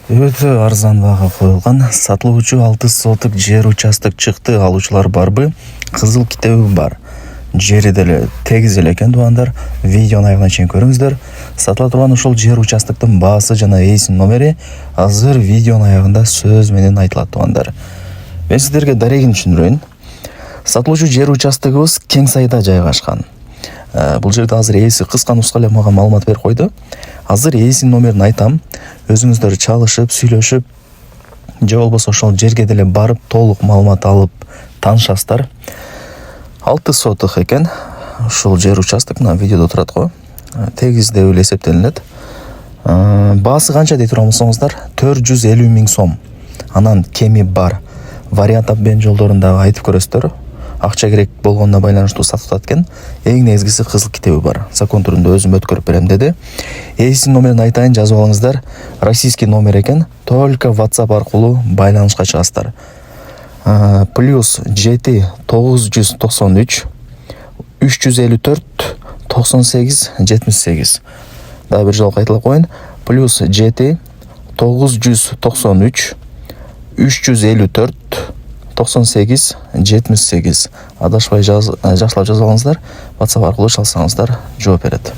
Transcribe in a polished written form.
Өтө арзан бага коюлган сатылуучу 6 соток жер участок чыкты. Алуучулар барбы? Кызыл китеби бар. Жери деле тегиз эле экен туугандар. Видеону аягына чейин көрүңүздөр. Сатыла турган ушул жер участоктун баасы жана ээсинин номери азыр видеонун аягында сөз менен айтылат туугандар. Мен сиздерге дарегин түшүндүрөйүн. Сатылуучу жер участогубуз Кең Сайда жайгашкан. Бул жерде азыр ээси кыска нускале мага маалымат берип койду. Азыр ээсинин номерин айтам. Өзүңүздөр чалышып, сүйлөшүп, же болбосо ошол жерге деле барып толук маалымат алып таанышасыздар. 6 соток экен. Ушул жер участок мына видеодо турат го. Тегиз деп эле эсептелинет. Баасы канча дей турган болсоңуздар, 450 000 сом. Анан кеми бар. Вариант обмен жолдорун дагы айтып көрөсүздөр. Акча керек болгонуна байланыштуу сатып атат экен. Эң негизгиси кызыл китеби бар. Закон түрүндө өзүм өткөрүп берем деди. Ээсинин номерин айтайын, жазып алыңыздар. Российский номер экен. Только WhatsApp аркылуу байланышка чыгасыздар. Плюс 7 993 354 98 78. Дагы бир жолу кайталап коеюн. Плюс 7 993 354 98 78. Адашпай жакшылап жазып алыңыздар. WhatsApp аркылуу чалсаңыздар жооп берет.